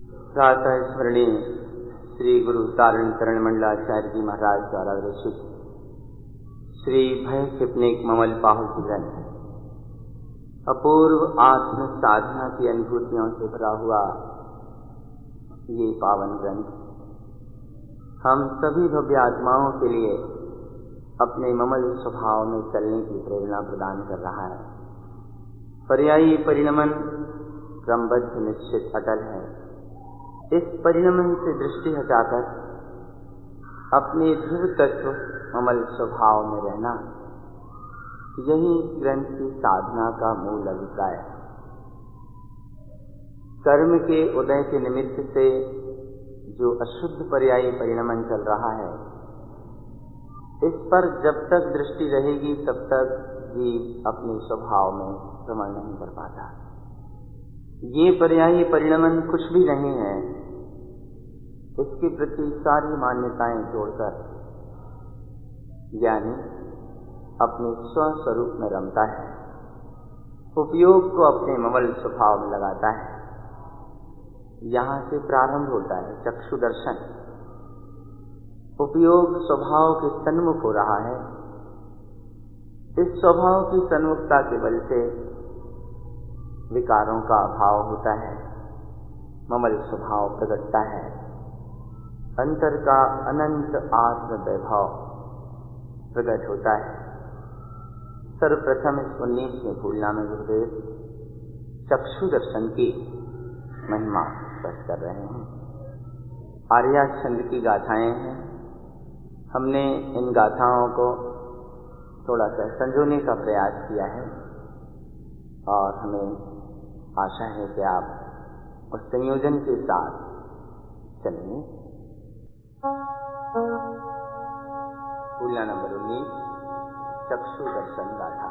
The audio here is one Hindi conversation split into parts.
प्रातः स्मरणीय श्री गुरु तारण तरण मंडलाचार्य जी महाराज द्वारा विरचित श्री भय क्षिपनिक ममल पाहुल ग्रंथ अपूर्व आत्म साधना की अनुभूतियों से भरा हुआ ये पावन ग्रंथ हम सभी भव्य आत्माओं के लिए अपने ममल स्वभाव में चलने की प्रेरणा प्रदान कर रहा है। पर्यायी परिणमन क्रमबद्ध निश्चित अटल है। इस परिणमन से दृष्टि हटाकर अपने ध्रुव तत्व ममल स्वभाव में रहना, यही ग्रंथ की साधना का मूल अभिप्राय है। कर्म के उदय के निमित्त से जो अशुद्ध पर्यायी परिणमन चल रहा है, इस पर जब तक दृष्टि रहेगी तब तक जीव अपने स्वभाव में भ्रमण नहीं कर पाता। ये पर्यायी परिणमन कुछ भी नहीं है, इसके प्रति सारी मान्यताएं जोड़कर यानी अपने स्वस्वरूप में रमता है, उपयोग को अपने ममल स्वभाव में लगाता है। यहाँ से प्रारंभ होता है चक्षु दर्शन। उपयोग स्वभाव के सन्मुख हो रहा है। इस स्वभाव की सन्मुखता के बल से विकारों का अभाव होता है, ममल स्वभाव प्रकटता है, अंतर का अनंत आत्म वैभव प्रकट होता है। सर्वप्रथम इस 19वें फूलना में गुरुदेव चक्षु दर्शन की महिमा स्पष्ट कर रहे हैं। आर्या छंद की गाथाएं हैं। हमने इन गाथाओं को थोड़ा सा संजोने का प्रयास किया है और हमें आशा है कि आप उस संयोजन के साथ चलेंगे। फूलना नंबर 19 चक्षु दर्शन गाथा।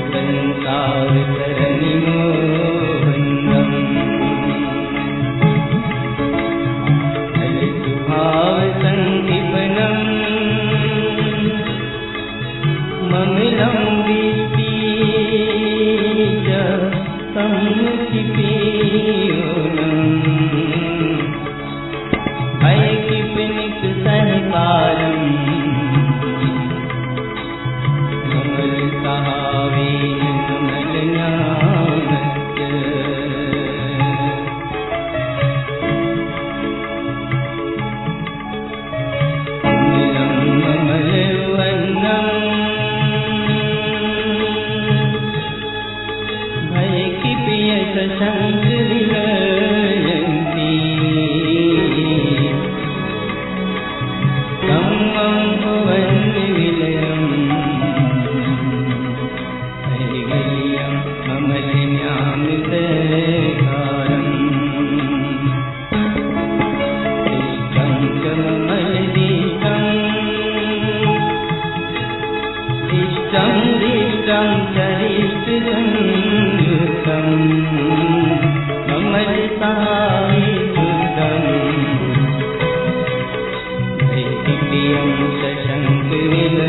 संसार चित्रं चरित्रसंयुतं ममलसाविसुतं दैहिप्रियं शशङ्कविलयन्ती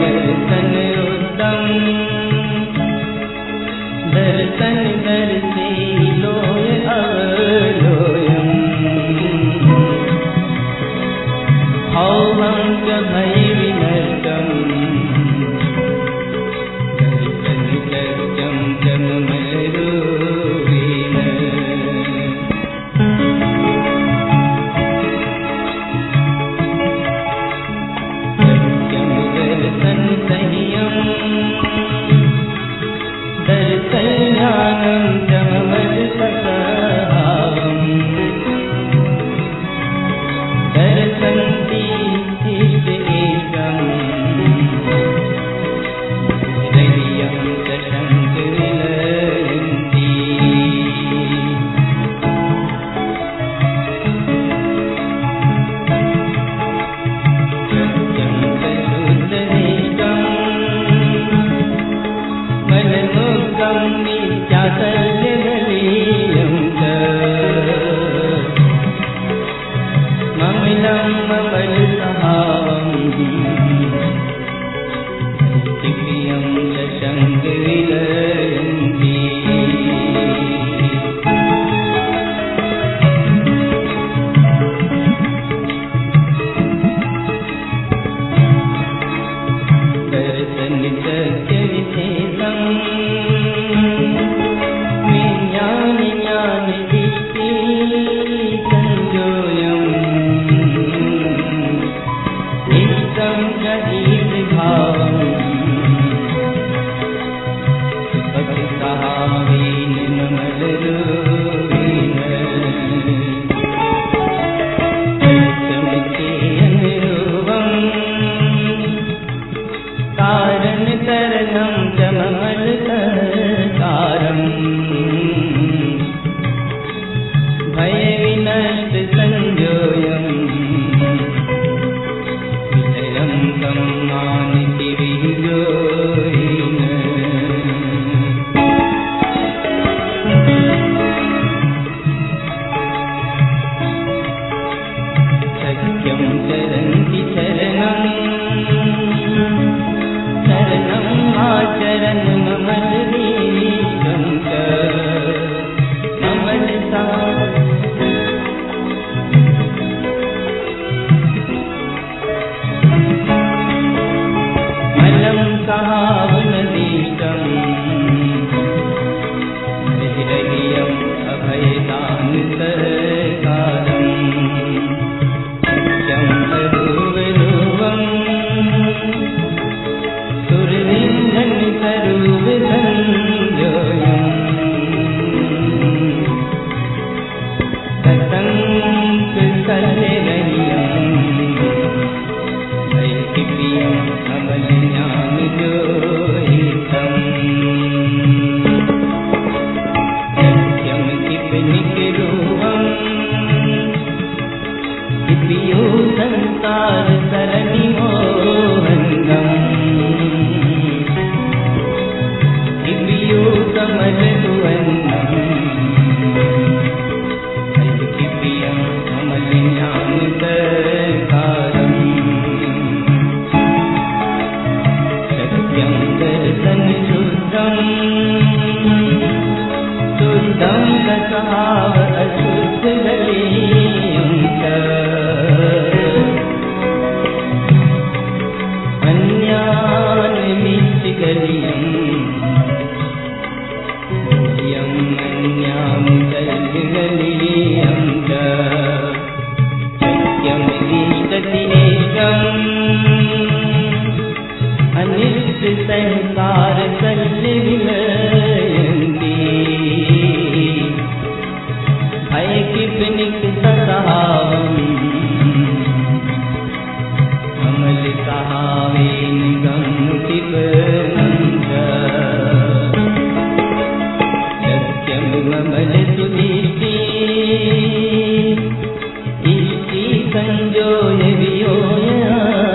दर्शनोत्तम दर्शन दर्शे लोय अवलोयम् हौवं च भय विनष्टम् दर्शन सत्यं च मम रूपेण सत्यं दर्शन सह्यम् दर्शज्ञानं च मम सभावम् दर्शन्ति इष्टेकम् हृदयं च शङ्कविलयन्ती सत्यं च शुद्धनिष्ठम् मनमुक्तं नित्याचल्यगलीयं च ममलं ममलसहावम् दैहिप्रियं च शङ्कविलयन्ती दर्शन सत्यविशेषम् विज्ञान ज्ञान दृष्टि संजोयम् इष्टं च ईदृभावम् भक्तहावेन ममलरूपेण सत्यमिति अनुरूपम् कारणतरणं च ममलसकारम् भयविनष्टसंजोयम् विषयं तं मानति विजोयेन सत्यं चरन्ति चरणम् शरणम् आचरन् ममलदीशं च ममलसा मलं सहावनदीशम् हृदयम् अभयदानसकारम् सत्यं अरूपरूपम् सुरविन्धन स्वरूपसंजोयम् सतङ्कसल्यरह्यम् दैहिप्रियं अमलज्ञानजोहितम् सत्यं किपनिकरूपम् किपियो संसारसरणिमोहनम् किपियो कमलसुवर्णम् दैहिप्रियं अमलज्ञानसकारम् सत्यं दर्शन शुद्धम् शुद्धं दशहाव अशुद्धगलीयं च अन्यान्विष्टिगलीयम् गुह्यं अन्यामुदल्यगलीयं च सत्यमिष्टतिनेकम् अनिष्टसंसारसल्यविलयन्ती भयकिपनिक सहावम् ममलसहावेन गम्यतिपनं च सत्यं ममलसुदीष्टि इष्टि संजोय वियोयानि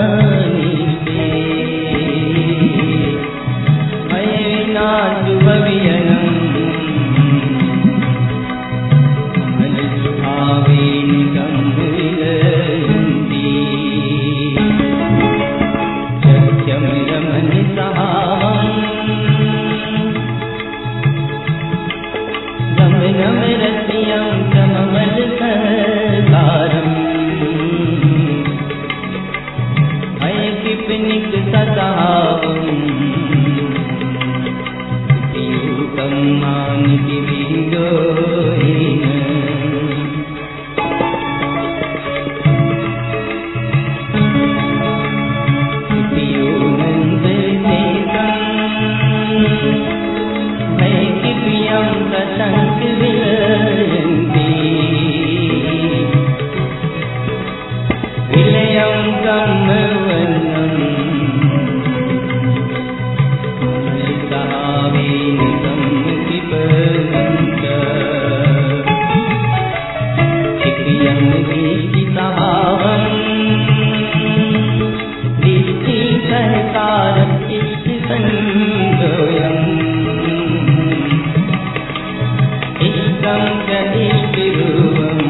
गम्यवर्णम् कमलसहावेन सम्मुखीपनं च चिक्रियं दीप्तिसभावम् दीप्तिसहकारम् इष्टसंजोयम् इष्टं च इष्टरूपम्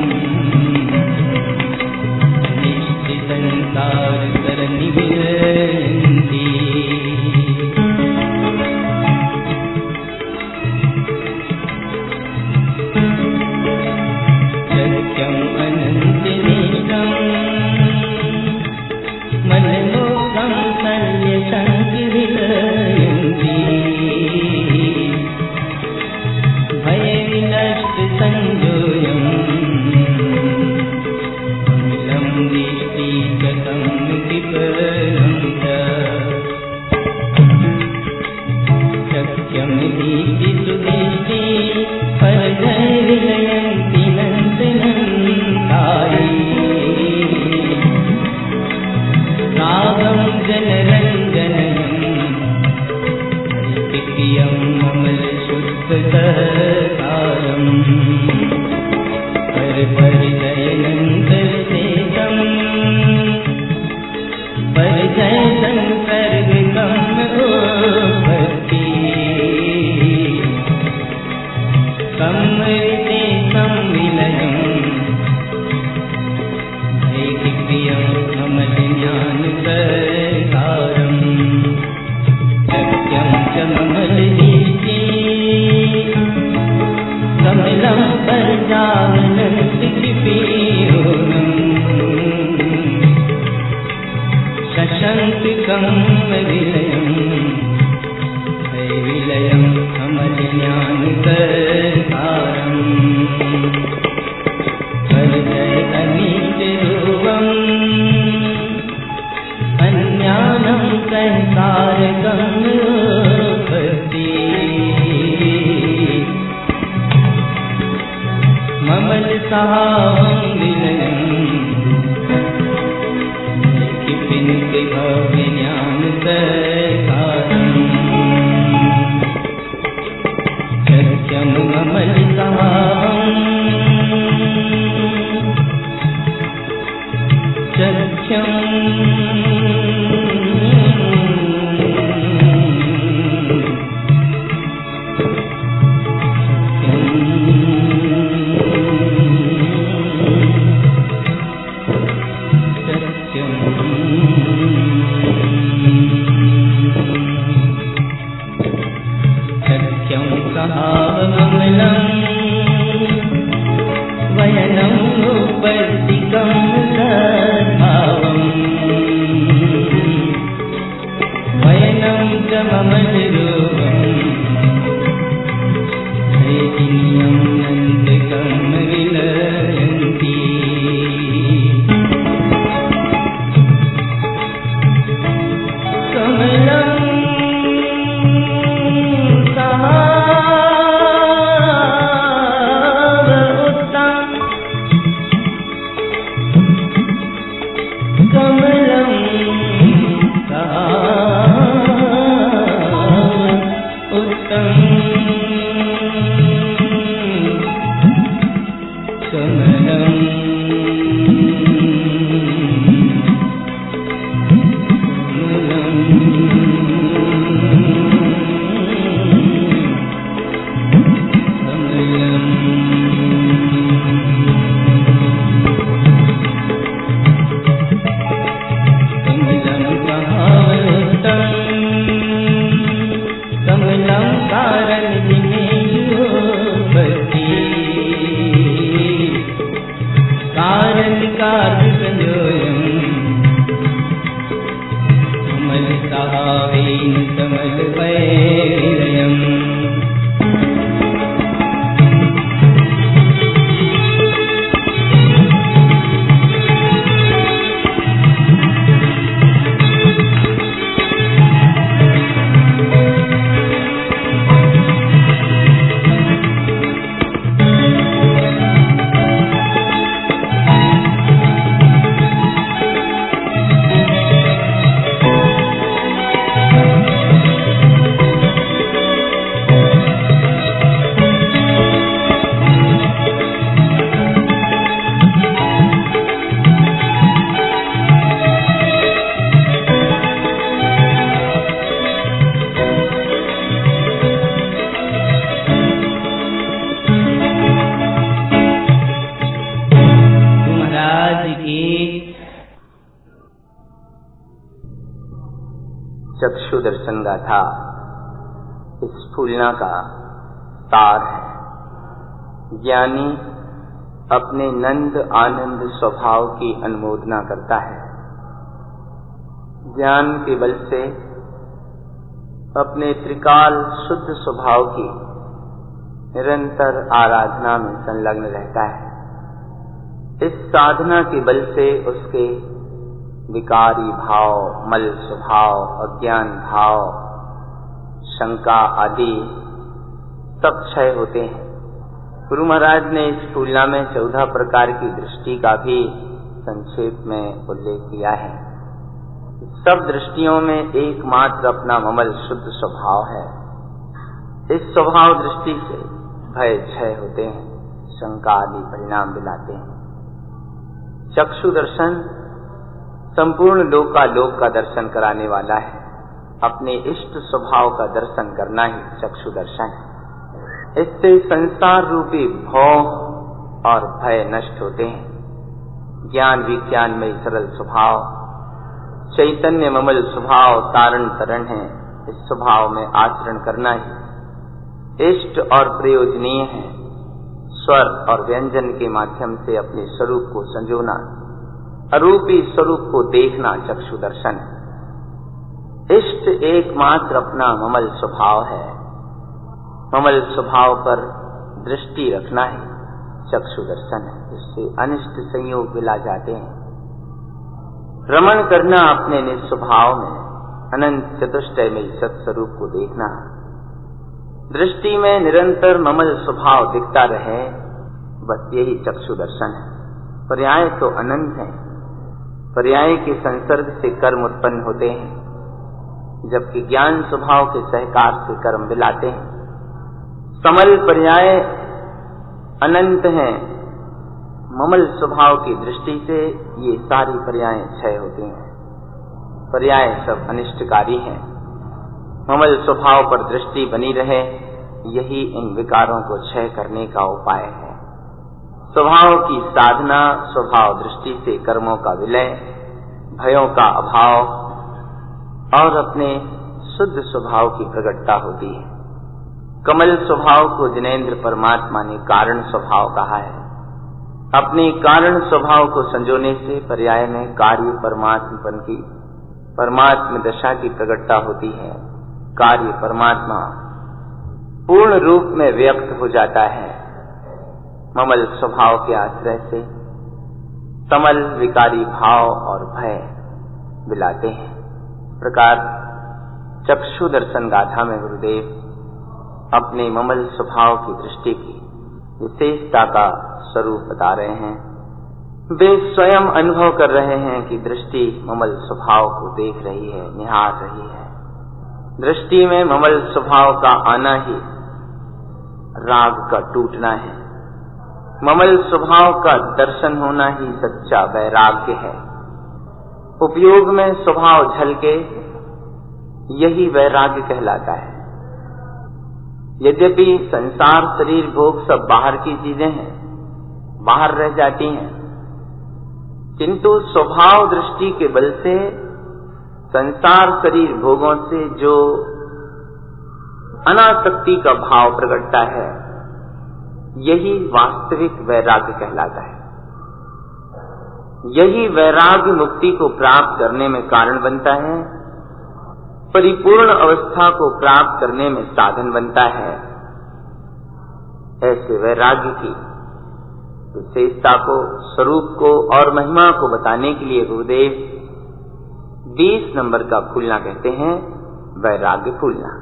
निश्चितंसारसरणिविलयन्ति सत्यम् अनन्तनिष्ठम् मनमोहं शल्यसंविलयन्ति भयविनष्टसंजोयम् सत्यं दीप्ति सुदीप्ति परजयविलयन्ति नन्दनन्तायै रागं जनरञ्जनयम् प्रियं ममलशुद्धसारम् परिजयनन्दविशेषम् परिजय संसर्गम् उपस्ति संवृते संविलयम् ऐक्यप्रियं मम ज्ञानप्रसारम् सत्यं च ममलदीप्ति कमलं परजावनं सिद्धिपीयोनम् शशंकिकं विलयम् विलयम् अमलज्ञानप्रसारम् परिजय अनित्यरूपम् अन्यानं संसारकम् उपस्ति ममलसहावं विलयम् भव्यज्ञानप्रसारम् सत्यं ममलसहावम् सत्यं सहावममलम् वयनम् उपस्थितं सद्भावम् वयनं च ममलरूपम् चैतन्यं नन्दकं विलयन्ति कमलं चक्षु दर्शन गाथा इस फूलना का सार है। ज्ञानी अपने नंद आनंद स्वभाव की अनुमोदना करता है। ज्ञान के बल से अपने त्रिकाल शुद्ध स्वभाव की निरंतर आराधना में संलग्न रहता है। इस साधना के बल से उसके विकारी भाव, मल स्वभाव, अज्ञान भाव, शंका आदि सब क्षय होते हैं। गुरु महाराज ने इस फूलना में 14 प्रकार की दृष्टि का भी संक्षेप में उल्लेख किया है। सब दृष्टियों में एकमात्र अपना ममल शुद्ध स्वभाव है। इस स्वभाव दृष्टि से भय क्षय होते हैं, शंका आदि परिणाम दिलाते हैं। चक्षु दर्शन संपूर्ण लोकालोक का दर्शन कराने वाला है। अपने इष्ट स्वभाव का दर्शन करना ही चक्षु दर्शन है। इससे संसार रूपी भोग और भय नष्ट होते हैं। ज्ञान विज्ञान में सरल स्वभाव, चैतन्य ममल स्वभाव तारण तरण है। इस स्वभाव में आचरण करना ही इष्ट और प्रयोजनीय है। स्वर और व्यंजन के माध्यम से अपने स्वरूप को संजोना, अरूपी स्वरूप को देखना चक्षु दर्शन है। इष्ट एकमात्र अपना ममल स्वभाव है। ममल स्वभाव पर दृष्टि रखना ही चक्षु दर्शन है। इससे अनिष्ट संयोग मिला जाते हैं। रमण करना अपने निस्वभाव में, अनंत चतुष्टय में सत्स्वरूप को देखना। दृष्टि में निरंतर ममल स्वभाव दिखता रहे, बस यही चक्षु दर्शन है। पर्याय तो अनंत है। पर्याय के संसर्ग से कर्म उत्पन्न होते हैं, जबकि ज्ञान स्वभाव के सहकार से कर्म मिलाते हैं। समल पर्याय अनंत हैं। ममल स्वभाव की दृष्टि से ये सारी पर्याय क्षय होते हैं। पर्याय सब अनिष्टकारी हैं। ममल स्वभाव पर दृष्टि बनी रहे, यही इन विकारों को क्षय करने का उपाय है। स्वभाव की साधना, स्वभाव दृष्टि से कर्मों का विलय, भयों का अभाव और अपने शुद्ध स्वभाव की प्रकटता होती है। कमल स्वभाव को जिनेंद्र परमात्मा ने कारण स्वभाव कहा है। अपने कारण स्वभाव को संजोने से पर्याय में कार्य परमात्मपन की, परमात्म दशा की प्रकटता होती है। कार्य परमात्मा पूर्ण रूप में व्यक्त हो जाता है। ममल स्वभाव के आश्रय से समल विकारी भाव और भय मिलाते हैं। प्रकार चक्षु दर्शन गाथा में गुरुदेव अपने ममल स्वभाव की दृष्टि की विशेषता का स्वरूप बता रहे हैं। वे स्वयं अनुभव कर रहे हैं कि दृष्टि ममल स्वभाव को देख रही है, निहार रही है। दृष्टि में ममल स्वभाव का आना ही राग का टूटना है। ममल स्वभाव का दर्शन होना ही सच्चा वैराग्य है। उपयोग में स्वभाव झलके यही वैराग्य कहलाता है। यद्यपि संसार शरीर भोग सब बाहर की चीजें हैं, बाहर रह जाती हैं, किंतु स्वभाव दृष्टि के बल से संसार शरीर भोगों से जो अनासक्ति का भाव प्रकटता है, यही वास्तविक वैराग्य कहलाता है। यही वैराग्य मुक्ति को प्राप्त करने में कारण बनता है, परिपूर्ण अवस्था को प्राप्त करने में साधन बनता है। ऐसे वैराग्य की विशेषता को, स्वरूप को और महिमा को बताने के लिए गुरुदेव 20 नंबर का फूलना कहते हैं, वैराग्य फूलना।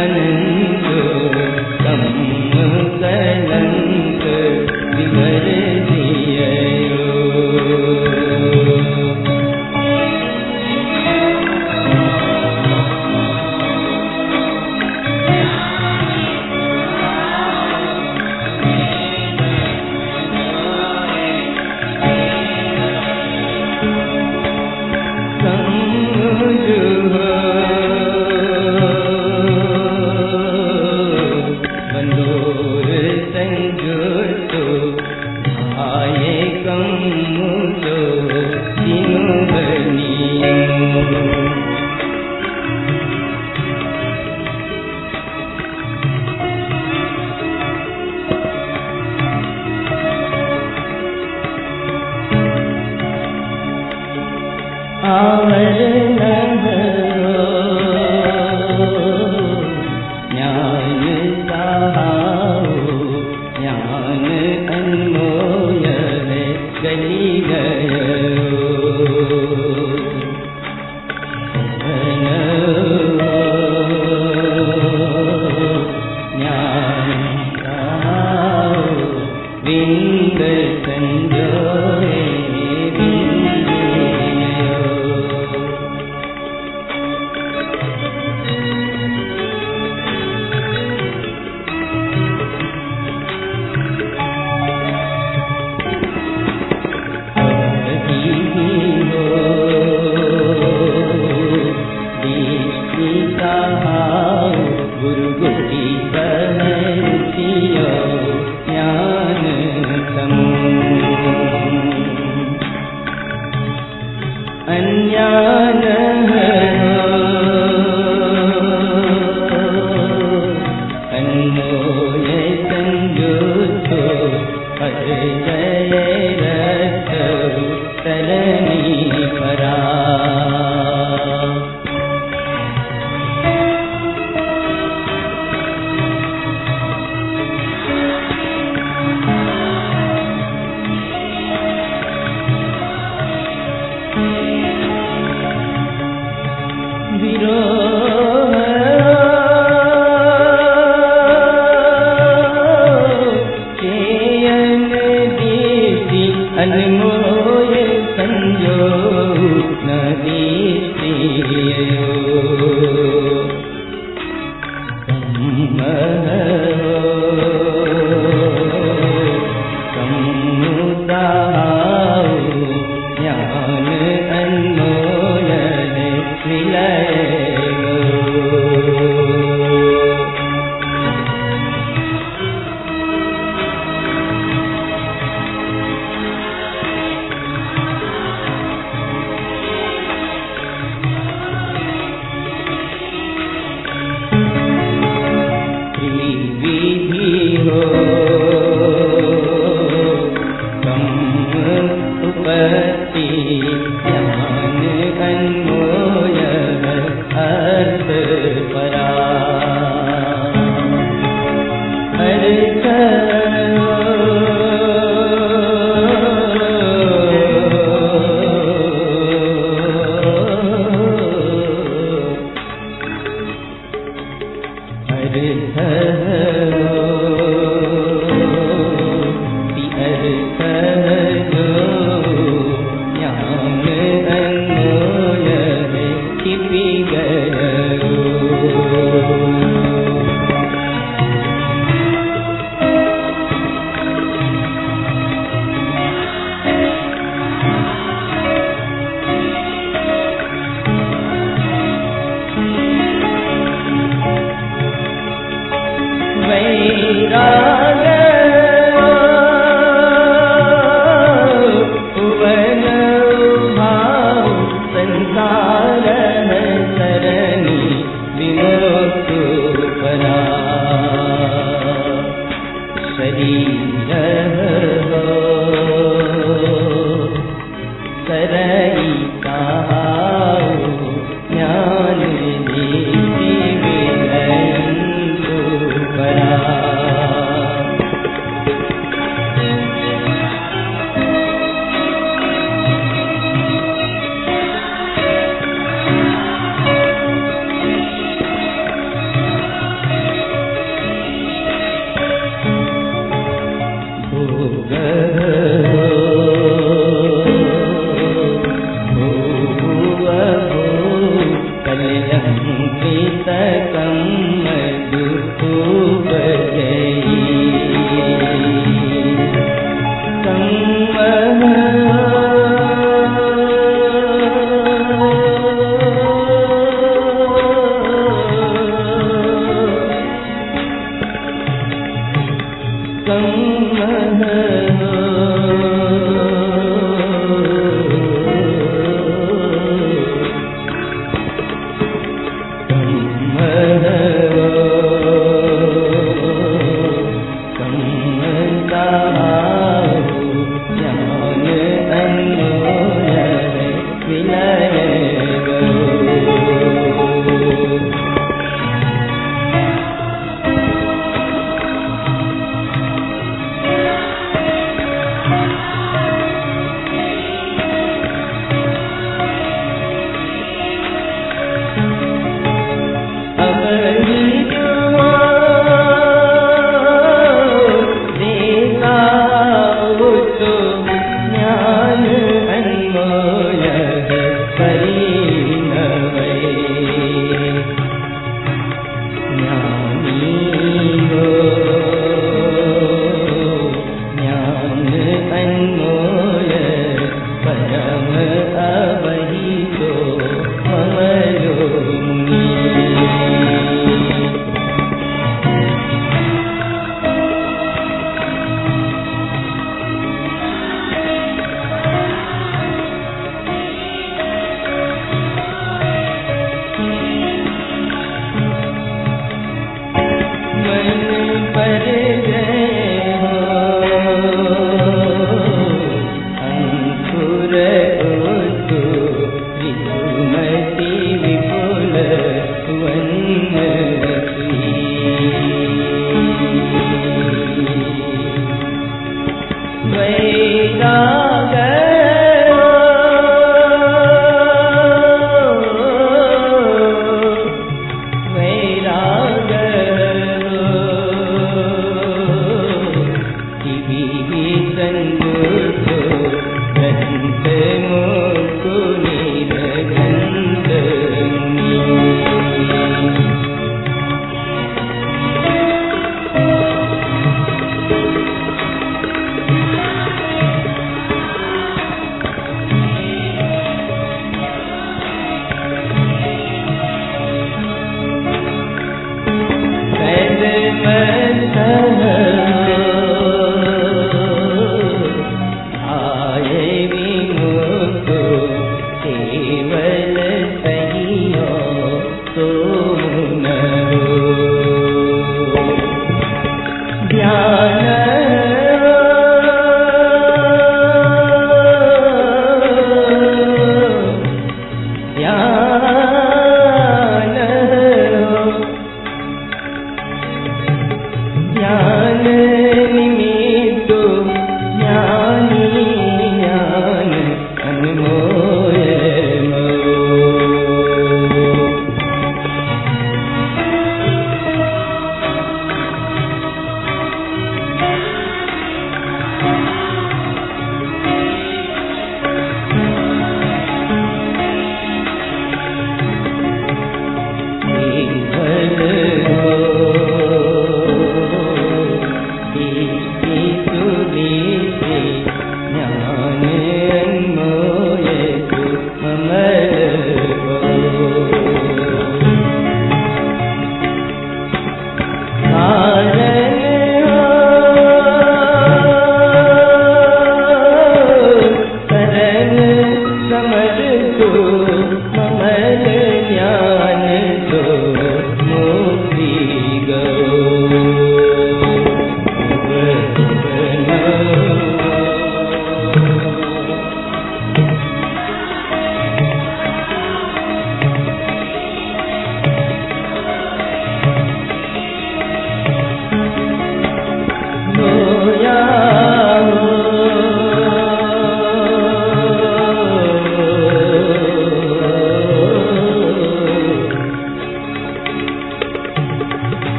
अनंतो कम कलंक विवर दियो।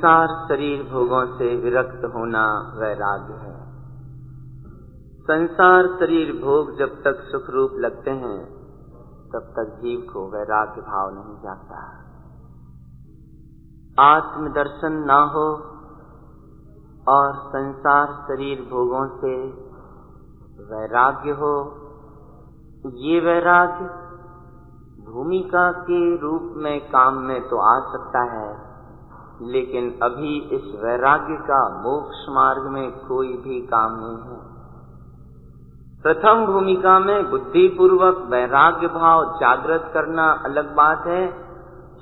संसार शरीर भोगों से विरक्त होना वैराग्य है। संसार शरीर भोग जब तक सुख रूप लगते हैं तब तक जीव को वैराग्य भाव नहीं जागता। आत्मदर्शन ना हो और संसार शरीर भोगों से वैराग्य हो, ये वैराग्य भूमिका के रूप में काम में तो आ सकता है, लेकिन अभी इस वैराग्य का मोक्ष मार्ग में कोई भी काम नहीं है। प्रथम भूमिका में बुद्धिपूर्वक वैराग्य भाव जागृत करना अलग बात है,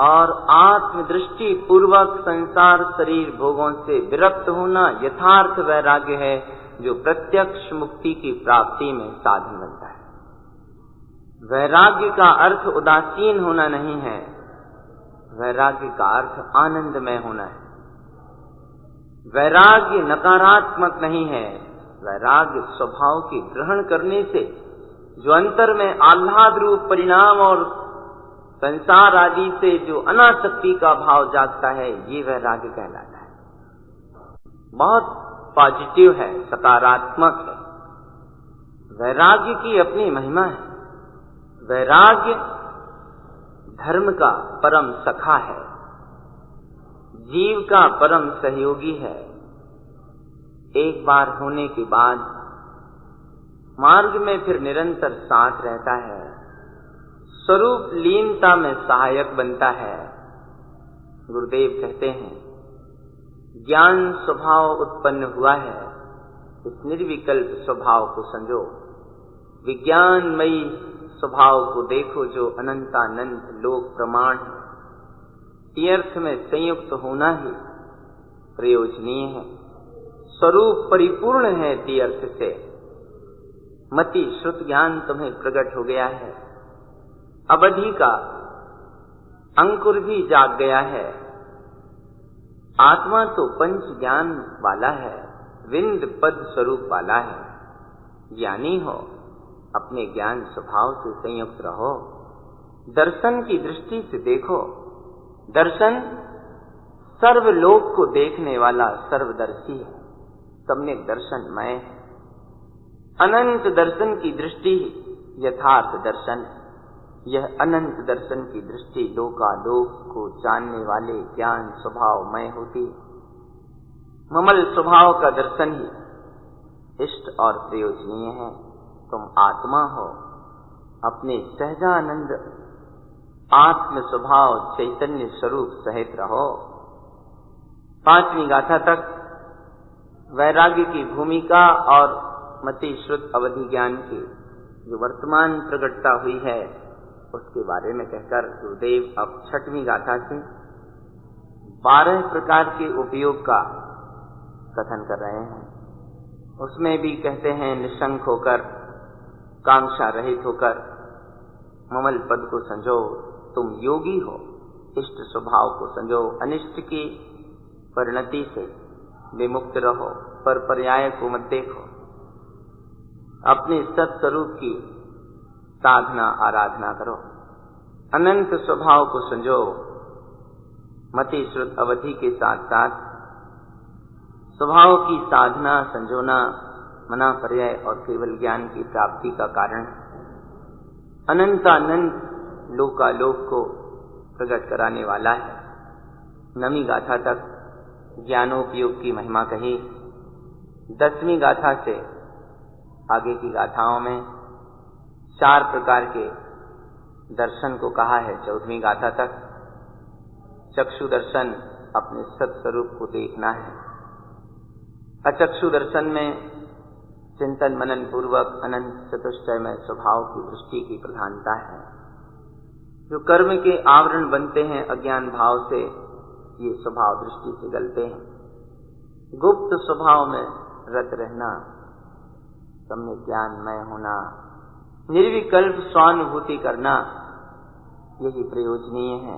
और आत्मदृष्टि पूर्वक संसार शरीर भोगों से विरक्त होना यथार्थ वैराग्य है, जो प्रत्यक्ष मुक्ति की प्राप्ति में साधन बनता है। वैराग्य का अर्थ उदासीन होना नहीं है, वैराग्य का अर्थ आनंदमय होना है। वैराग्य नकारात्मक नहीं है, वैराग्य स्वभाव के ग्रहण करने से जो अंतर में आह्लाद रूप परिणाम और संसार आदि से जो अनासक्ति का भाव जागता है, ये वैराग्य कहलाता है। बहुत पॉजिटिव है, सकारात्मक है। वैराग्य की अपनी महिमा है। वैराग्य धर्म का परम सखा है, जीव का परम सहयोगी है। एक बार होने के बाद मार्ग में फिर निरंतर साथ रहता है, स्वरूप लीनता में सहायक बनता है। गुरुदेव कहते हैं, ज्ञान स्वभाव उत्पन्न हुआ है, इस निर्विकल्प स्वभाव को समझो। विज्ञानमयी स्वभाव को देखो, जो अनंतानंत लोक प्रमाण है। तीर्थ में संयुक्त होना ही प्रयोजनीय है। स्वरूप परिपूर्ण है तीर्थ से। मति श्रुत ज्ञान तुम्हें प्रकट हो गया है। अवधि का अंकुर भी जाग गया है। आत्मा तो पंच ज्ञान वाला है, विंद पद स्वरूप वाला है। ज्ञानी हो, अपने ज्ञान स्वभाव से संयुक्त रहो। दर्शन की दृष्टि से देखो। दर्शन सर्वलोक को देखने वाला सर्वदर्शी है, सबने दर्शनमय है। अनंत दर्शन की दृष्टि यथार्थ दर्शन। यह अनंत दर्शन की दृष्टि लोकालोक को जानने वाले ज्ञान स्वभावमय होती। ममल स्वभाव का दर्शन ही इष्ट और प्रयोजनीय है। तुम आत्मा हो, अपने सहजानंद आत्म स्वभाव चैतन्य स्वरूप सहित रहो। 5वीं गाथा तक वैराग्य की भूमिका और मति श्रुत अवधि ज्ञान की जो वर्तमान प्रकटता हुई है उसके बारे में कहकर गुरुदेव अब 6वीं गाथा से 12 प्रकार के उपयोग का कथन कर रहे हैं। उसमें भी कहते हैं, निशंक होकर, कांक्षा रहित होकर ममल पद को संजो। तुम योगी हो, इष्ट स्वभाव को संजो। अनिष्ट की परिणति से विमुक्त रहो, पर पर्याय को मत देखो। अपने सत्स्वरूप की साधना आराधना करो। अनंत स्वभाव को संजो। मति श्रुत अवधि के साथ साथ स्वभाव की साधना संजोना मना पर्याय और केवल ज्ञान की प्राप्ति का कारण। अनंतानंत लोकालोक को प्रकट कराने वाला है। 9वीं गाथा तक ज्ञानोपयोग की महिमा कही। 10वीं गाथा से आगे की गाथाओं में 4 प्रकार के दर्शन को कहा है। 14वीं गाथा तक चक्षु दर्शन, अपने सत्स्वरूप को देखना है। अचक्षु दर्शन में चिंतन मनन पूर्वक अनंत चतुष्टयमय स्वभाव की दृष्टि की प्रधानता है। जो कर्म के आवरण बनते हैं अज्ञान भाव से, ये स्वभाव दृष्टि से गलते हैं। गुप्त स्वभाव में रत रहना, सम्य ज्ञानमय होना, निर्विकल्प स्वानुभूति करना, यही प्रयोजनीय है।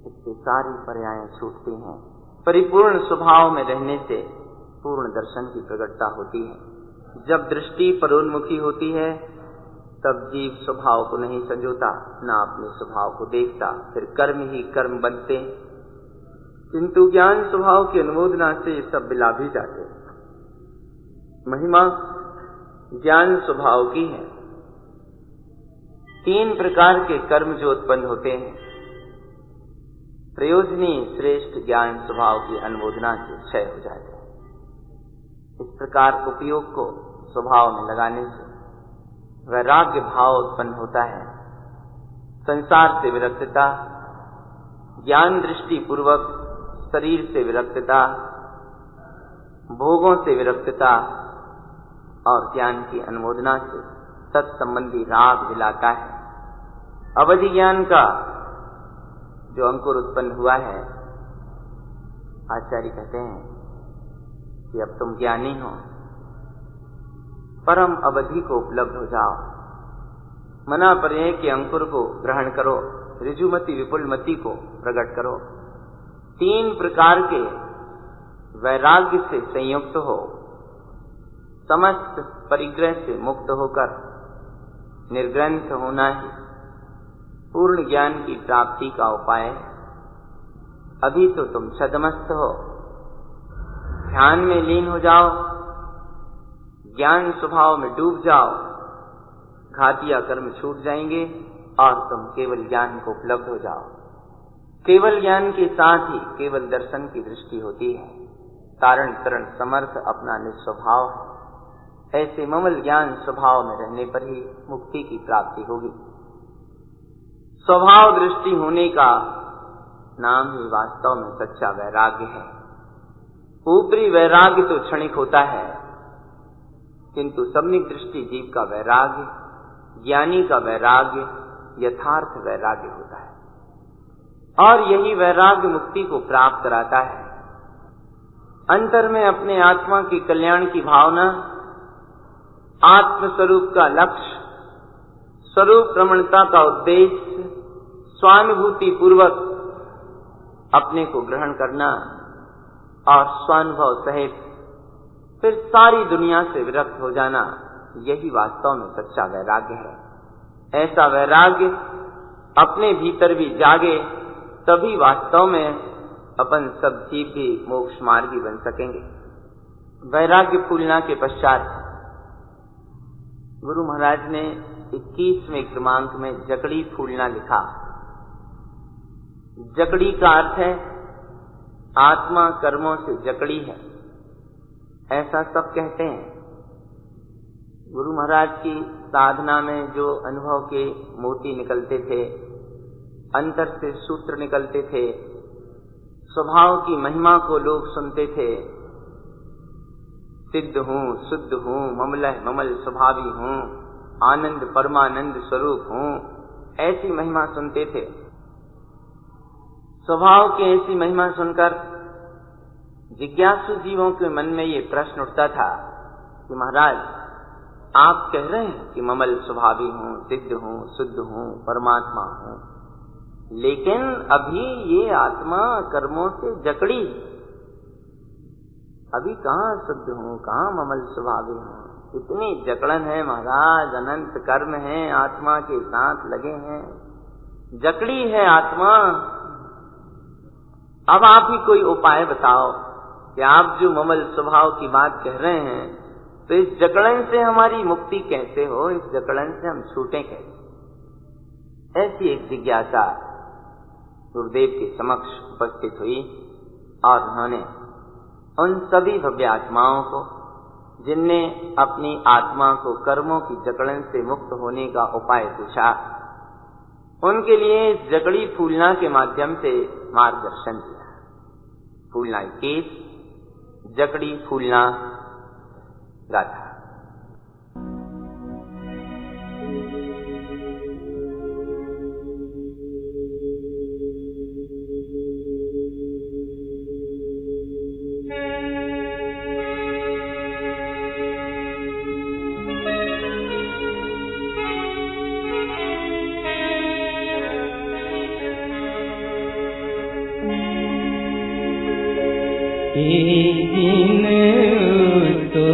इससे सारी पर्यायें छूटती हैं। परिपूर्ण स्वभाव में रहने से पूर्ण दर्शन की प्रकटता होती है। जब दृष्टि परोन्मुखी होती है तब जीव स्वभाव को नहीं संजोता, ना अपने स्वभाव को देखता। फिर कर्म ही कर्म बनते, किंतु ज्ञान स्वभाव की अनुमोदना से ये सब बिला भी जाते हैं। महिमा ज्ञान स्वभाव की है। 3 प्रकार के कर्म जो उत्पन्न होते हैं, प्रयोजनी श्रेष्ठ ज्ञान स्वभाव की अनुमोदना से क्षय हो जाते हैं। इस प्रकार उपयोग को स्वभाव में लगाने से वैराग्य भाव उत्पन्न होता है। संसार से विरक्तता, ज्ञान दृष्टि पूर्वक शरीर से विरक्तता, भोगों से विरक्तता और ज्ञान की अनुमोदना से तत्संबंधी राग दिलाता है। अवधि ज्ञान का जो अंकुर उत्पन्न हुआ है, आचार्य कहते हैं कि अब तुम ज्ञानी हो, परम अवधि को उपलब्ध हो जाओ। मना पर यह कि अंकुर को ग्रहण करो, ऋजुमति विपुलमति को प्रकट करो। 3 प्रकार के वैराग्य से संयुक्त हो, समस्त परिग्रह से मुक्त होकर निर्ग्रंथ होना ही पूर्ण ज्ञान की प्राप्ति का उपाय है। अभी तो तुम छद्मस्त हो, ध्यान में लीन हो जाओ, ज्ञान स्वभाव में डूब जाओ, घातिया कर्म छूट जाएंगे और तुम केवल ज्ञान को उपलब्ध हो जाओ। केवल ज्ञान के साथ ही केवल दर्शन की दृष्टि होती है। कारण तरण समर्थ अपना निस्वभाव है। ऐसे ममल ज्ञान स्वभाव में रहने पर ही मुक्ति की प्राप्ति होगी। स्वभाव दृष्टि होने का नाम ही वास्तव में सच्चा वैराग्य है। ऊपरी वैराग्य तो क्षणिक होता है, किंतु सम्यक दृष्टि जीव का वैराग्य, ज्ञानी का वैराग्य यथार्थ वैराग्य होता है। और यही वैराग्य मुक्ति को प्राप्त कराता है। अंतर में अपने आत्मा के कल्याण की भावना, आत्मस्वरूप का लक्ष्य, स्वरूप प्रमणता का उद्देश्य, स्वानुभूति पूर्वक अपने को ग्रहण करना और स्वानुभव सहित फिर सारी दुनिया से विरक्त हो जाना, यही वास्तव में सच्चा वैराग्य है। ऐसा वैराग्य अपने भीतर भी जागे, तभी वास्तव में अपन सब जीव भी मोक्ष मार्गी बन सकेंगे। वैराग्य फूलना के पश्चात गुरु महाराज ने 21वें क्रमांक में जकड़ी फूलना लिखा। जकड़ी का अर्थ है आत्मा कर्मों से जकड़ी है, ऐसा सब कहते हैं। गुरु महाराज की साधना में जो अनुभव के मोती निकलते थे, अंतर से सूत्र निकलते थे, स्वभाव की महिमा को लोग सुनते थे। सिद्ध हूँ, शुद्ध हूँ, ममल स्वभावी हूँ, आनंद परमानंद स्वरूप हूँ, ऐसी महिमा सुनते थे। स्वभाव की ऐसी महिमा सुनकर जिज्ञासु जीवों के मन में ये प्रश्न उठता था कि महाराज, आप कह रहे हैं कि ममल स्वभावी हूँ, सिद्ध हूँ, शुद्ध हूँ, परमात्मा हूँ, लेकिन अभी ये आत्मा कर्मों से जकड़ी, अभी कहाँ शुद्ध हूँ, कहाँ ममल स्वभावी हूँ। इतनी जकड़न है महाराज, अनंत कर्म है आत्मा के साथ लगे हैं, जकड़ी है आत्मा। अब आप ही कोई उपाय बताओ कि आप जो ममल स्वभाव की बात कह रहे हैं, तो इस जकड़न से हमारी मुक्ति कैसे हो, इस जकड़न से हम छूटें कैसे। ऐसी एक जिज्ञासा गुरुदेव के समक्ष उपस्थित हुई और उन्होंने उन सभी भव्य आत्माओं को, जिनने अपनी आत्मा को कर्मों की जकड़न से मुक्त होने का उपाय पूछा, उनके लिए इस जकड़ी फूलना के माध्यम से मार्गदर्शन दिया। फूलना केस, जकड़ी फूलना गाथा। एक दिन तो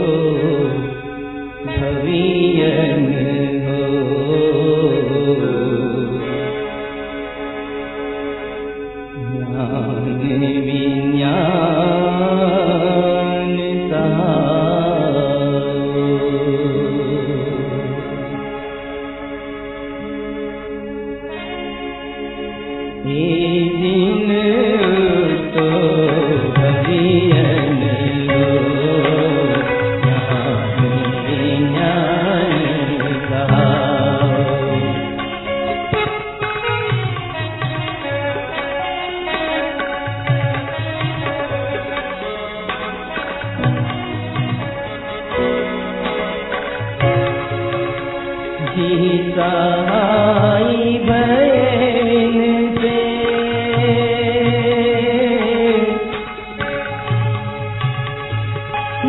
सहाई भयन से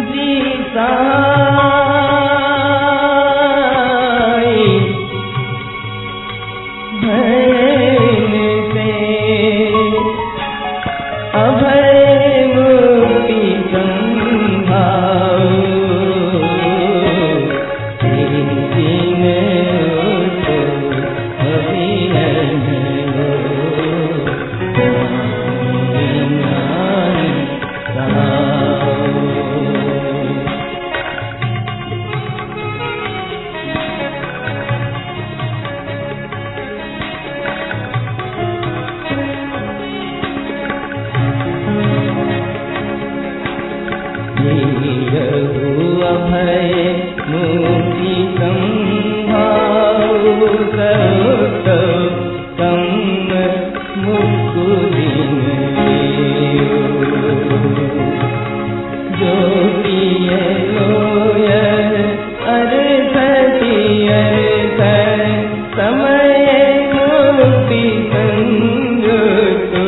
जी सहाई भयन से अभय मुक्ति संभाओ अभय मुक्ति संभाओ सर्वोत्तम मुक्ति जो प्रिय लोय अर्थ अर्थ समय मुक्ति संयुक्त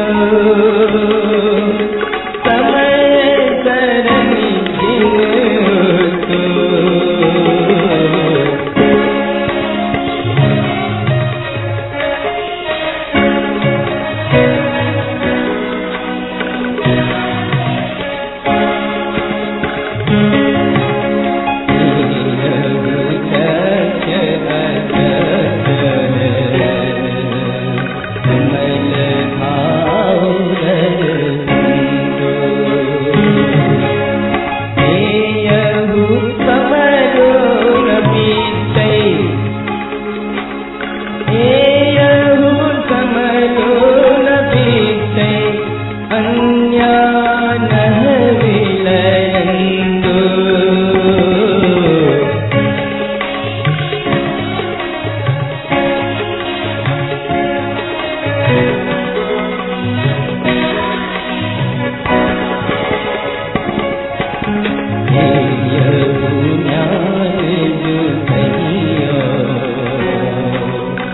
एक दिन तो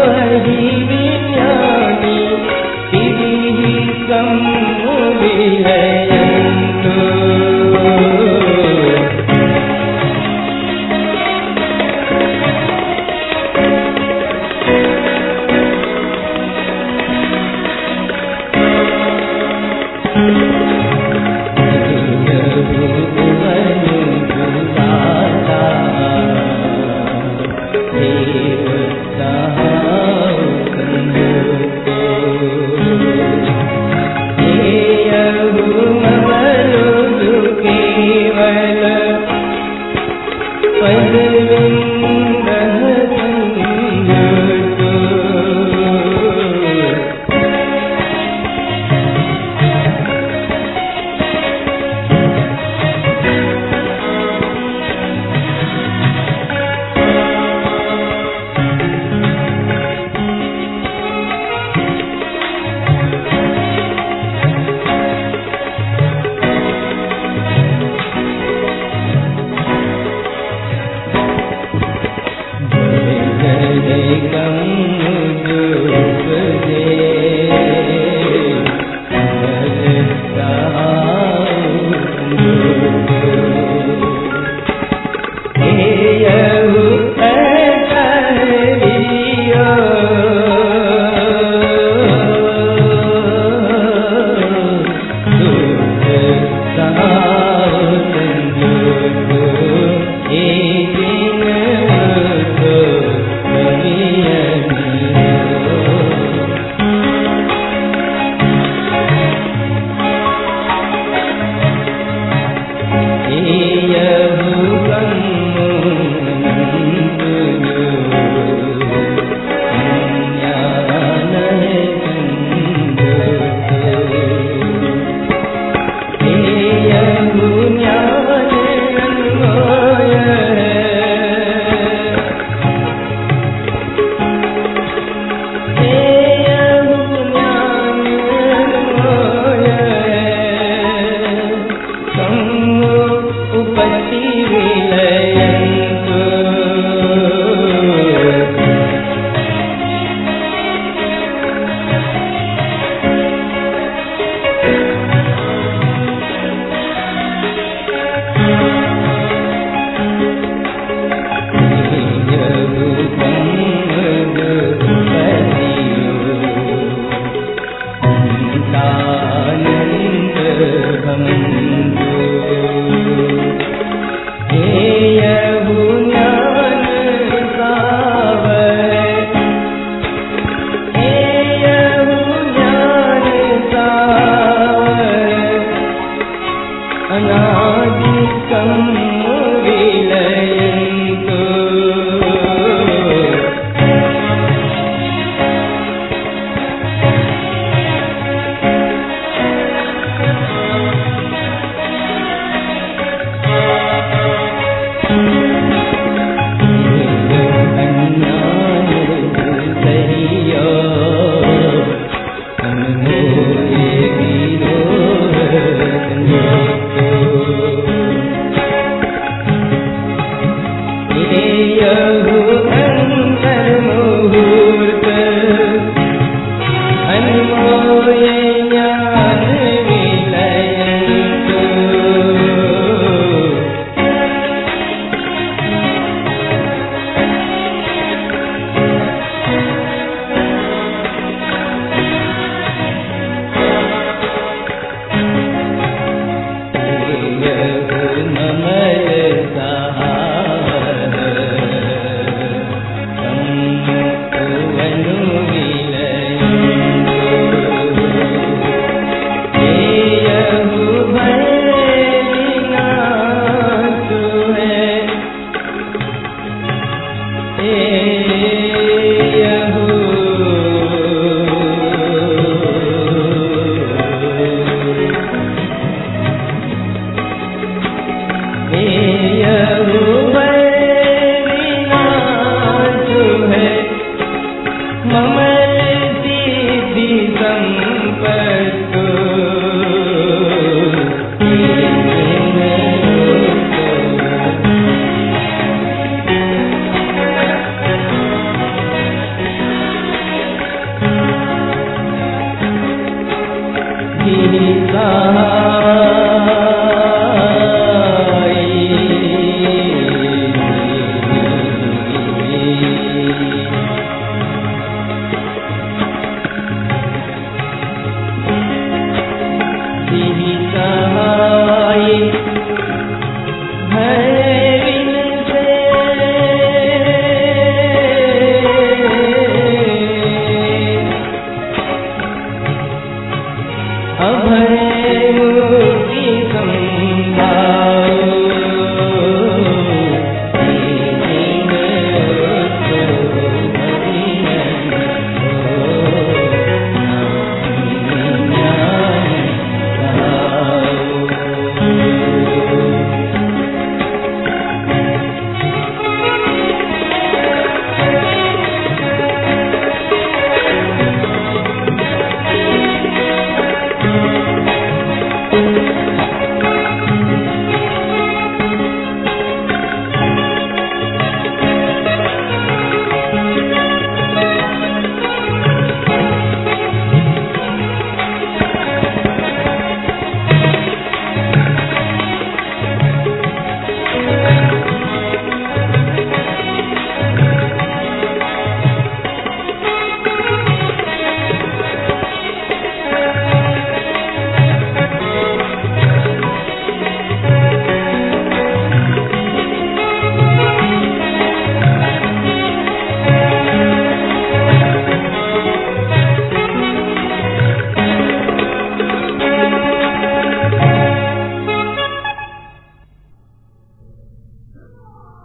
कभी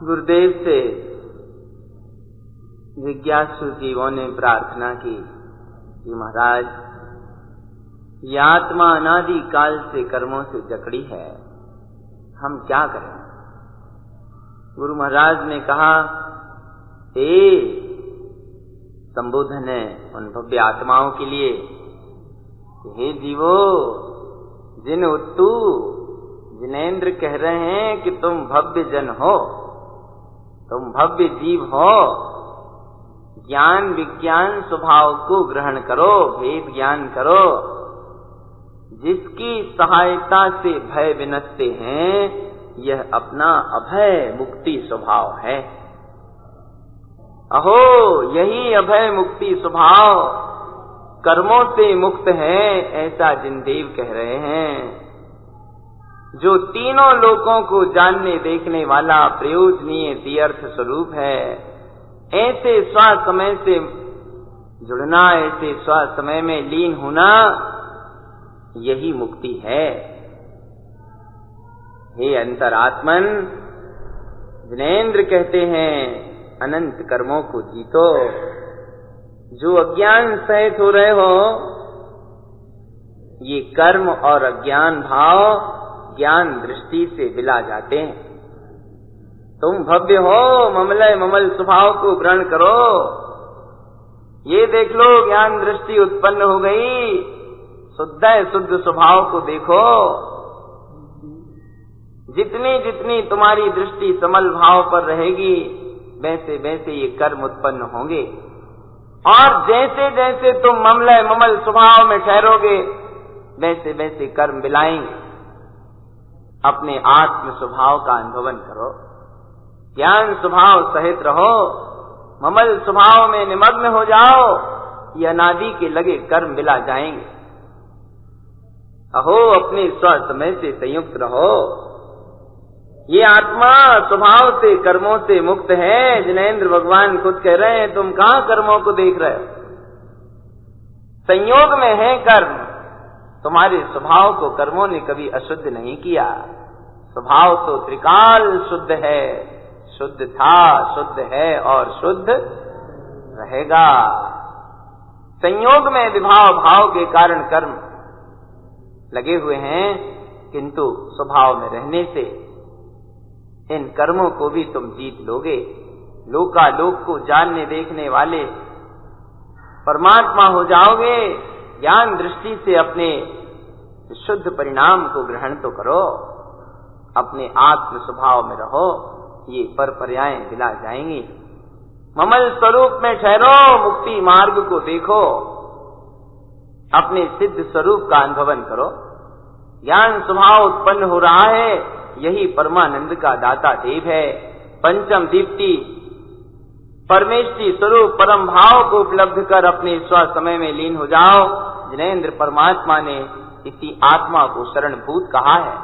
गुरुदेव से जिज्ञासु जीवों ने प्रार्थना की कि महाराज, ये आत्मा अनादि काल से कर्मों से जकड़ी है, हम क्या करें? गुरु महाराज ने कहा, हे संबोधन है उन भव्य आत्माओं के लिए, हे जीवो, जिन उत्तु जिनेन्द्र कह रहे हैं कि तुम भव्य जन हो, तुम भव्य जीव हो, ज्ञान विज्ञान स्वभाव को ग्रहण करो, भेद ज्ञान करो, जिसकी सहायता से भय विनष्टे हैं, यह अपना अभय मुक्ति स्वभाव है। अहो, यही अभय मुक्ति स्वभाव कर्मों से मुक्त है, ऐसा जिनदेव कह रहे हैं, जो तीनों लोकों को जानने देखने वाला प्रयोजनीय तीर्थ स्वरूप है। ऐसे स्वसमय से जुड़ना, ऐसे स्वसमय में लीन होना, यही मुक्ति है। हे अंतरात्मन, जिनेन्द्र कहते हैं, अनंत कर्मों को जीतो। जो अज्ञान सहित हो रहे हो, ये कर्म और अज्ञान भाव ज्ञान दृष्टि से विला जाते हैं। तुम भव्य हो, ममलय ममल स्वभाव को ग्रहण करो। ये देख लो, ज्ञान दृष्टि उत्पन्न हो गई, शुद्ध शुद्ध स्वभाव को देखो। जितनी जितनी तुम्हारी दृष्टि समल भाव पर रहेगी, वैसे वैसे ये कर्म उत्पन्न होंगे, और जैसे जैसे तुम ममलय ममल स्वभाव में ठहरोगे, वैसे वैसे कर्म बिलाएंगे। अपने आत्म स्वभाव का अनुभवन करो, ज्ञान स्वभाव सहित रहो, ममल स्वभाव में निमग्न हो जाओ, ये अनादि के लगे कर्म बिला जाएंगे। अहो, अपने स्वसमय से संयुक्त रहो। ये आत्मा स्वभाव से कर्मों से मुक्त है। जिनेन्द्र भगवान खुद कह रहे हैं, तुम कहां कर्मों को देख रहे हो? संयोग में है कर्म। तुम्हारे स्वभाव को कर्मों ने कभी अशुद्ध नहीं किया। स्वभाव तो त्रिकाल शुद्ध है, शुद्ध था, शुद्ध है और शुद्ध रहेगा। संयोग में विभाव भाव के कारण कर्म लगे हुए हैं, किंतु स्वभाव में रहने से इन कर्मों को भी तुम जीत लोगे। लोकालोक को जानने देखने वाले परमात्मा हो जाओगे। ज्ञान दृष्टि से अपने शुद्ध परिणाम को ग्रहण तो करो, अपने आत्म स्वभाव में रहो, ये पर पर्याय दिला जाएंगी। ममल स्वरूप में ठहरो, मुक्ति मार्ग को देखो, अपने सिद्ध स्वरूप का अनुभवन करो। ज्ञान स्वभाव उत्पन्न हो रहा है, यही परमानंद का दाता देव है। पंचम दीप्ति परमेष्टि स्वरूप परम भाव को उपलब्ध कर अपने स्व समय में लीन हो जाओ। जिनेन्द्र परमात्मा ने इसी आत्मा को शरणभूत कहा है।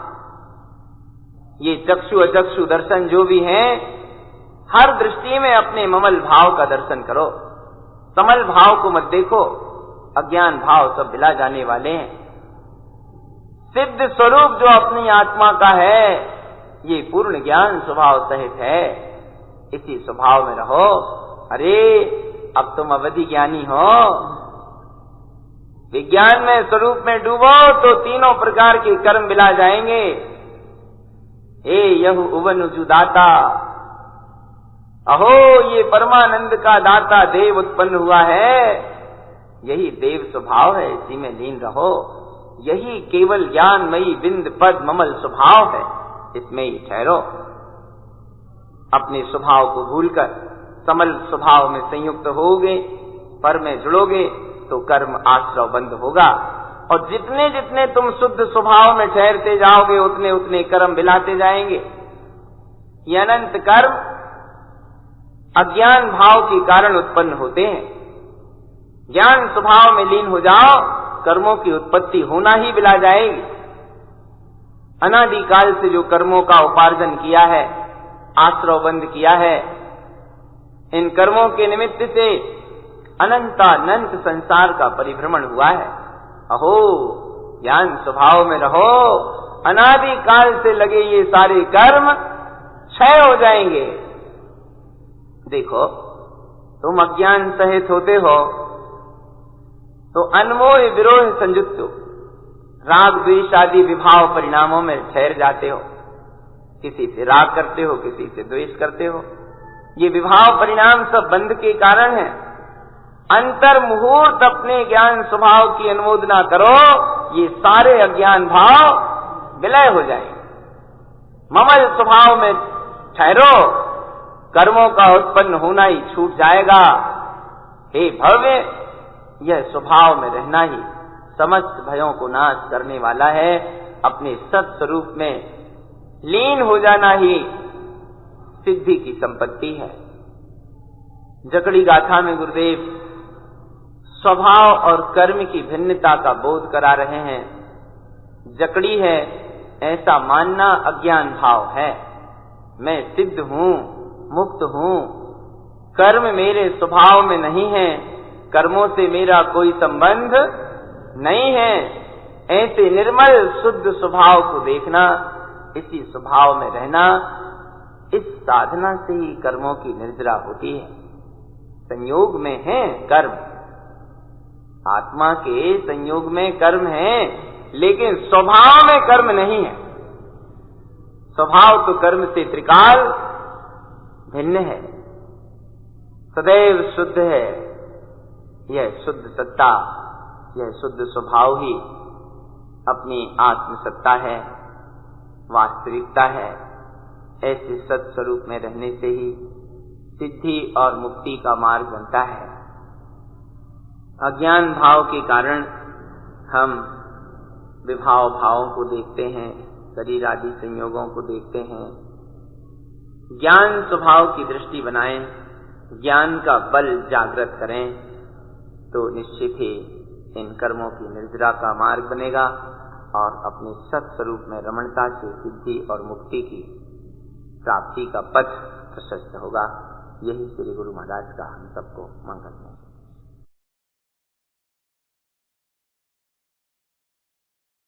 ये चक्षु अचक्षु दर्शन जो भी हैं, हर दृष्टि में अपने ममल भाव का दर्शन करो। समल भाव को मत देखो, अज्ञान भाव सब मिला जाने वाले हैं। सिद्ध स्वरूप जो अपनी आत्मा का है, ये पूर्ण ज्ञान स्वभाव सहित है। इसी स्वभाव में रहो। अरे अब तुम अवधि ज्ञानी हो, विज्ञान में स्वरूप में डूबो तो तीनों प्रकार के कर्म मिला जाएंगे। हे यहु उवन दाता, अहो ये परमानंद का दाता देव उत्पन्न हुआ है। यही देव स्वभाव है, इसी में लीन रहो। यही केवल ज्ञानमयी बिंद पद ममल स्वभाव है, इसमें ही ठहरो। अपने स्वभाव को भूलकर समल स्वभाव में संयुक्त होगे, पर में जुड़ोगे तो कर्म आश्रव बंद होगा। और जितने जितने तुम शुद्ध स्वभाव में ठहरते जाओगे, उतने उतने कर्म मिलाते जाएंगे। ये अनंत कर्म अज्ञान भाव के कारण उत्पन्न होते हैं। ज्ञान स्वभाव में लीन हो जाओ, कर्मों की उत्पत्ति होना ही मिला जाएगी। अनादिकाल से जो कर्मों का उपार्जन किया है, आश्रव बंद किया है, इन कर्मों के निमित्त से अनंतानंत संसार का परिभ्रमण हुआ है। अहो ज्ञान स्वभाव में रहो, अनादिकाल से लगे ये सारे कर्म क्षय हो जाएंगे। देखो तुम अज्ञान सहित होते हो तो अनमोह विरोह संयुक्त राग द्वेष आदि विभाव परिणामों में ठहर जाते हो। किसी से राग करते हो, किसी से द्वेष करते हो। ये विभाव परिणाम सब बंध के कारण है। अंतर मुहूर्त अपने ज्ञान स्वभाव की अनुमोदना करो, ये सारे अज्ञान भाव विलय हो जाएंगे। ममल स्वभाव में ठहरो, कर्मों का उत्पन्न होना ही छूट जाएगा। हे भव्य, यह स्वभाव में रहना ही समस्त भयों को नाश करने वाला है। अपने सत स्वरूप में लीन हो जाना ही सिद्धि की संपत्ति है। जकड़ी गाथा में गुरुदेव स्वभाव और कर्म की भिन्नता का बोध करा रहे हैं। जकड़ी है ऐसा मानना अज्ञान भाव है। मैं सिद्ध हूं, मुक्त हूं, कर्म मेरे स्वभाव में नहीं है, कर्मों से मेरा कोई संबंध नहीं है। ऐसे निर्मल शुद्ध स्वभाव को देखना, इसी स्वभाव में रहना, इस साधना से ही कर्मों की निर्जरा होती है। संयोग में है कर्म, आत्मा के संयोग में कर्म है, लेकिन स्वभाव में कर्म नहीं है। स्वभाव तो कर्म से त्रिकाल भिन्न है, सदैव शुद्ध है। यह शुद्ध सत्ता, यह शुद्ध स्वभाव ही अपनी आत्म सत्ता है, वास्तविकता है। ऐसे सत्स्वरूप में रहने से ही सिद्धि और मुक्ति का मार्ग बनता है। अज्ञान भाव के कारण हम विभाव भावों को देखते हैं, शरीर आदि संयोगों को देखते हैं। ज्ञान स्वभाव की दृष्टि बनाएं, ज्ञान का बल जागृत करें, तो निश्चित ही इन कर्मों की निर्जरा का मार्ग बनेगा और अपने सत्स्वरूप में रमणता से सिद्धि और मुक्ति की प्राप्ति का पथ प्रशस्त होगा। यही श्री गुरु महाराज का हम सबको मंगल है।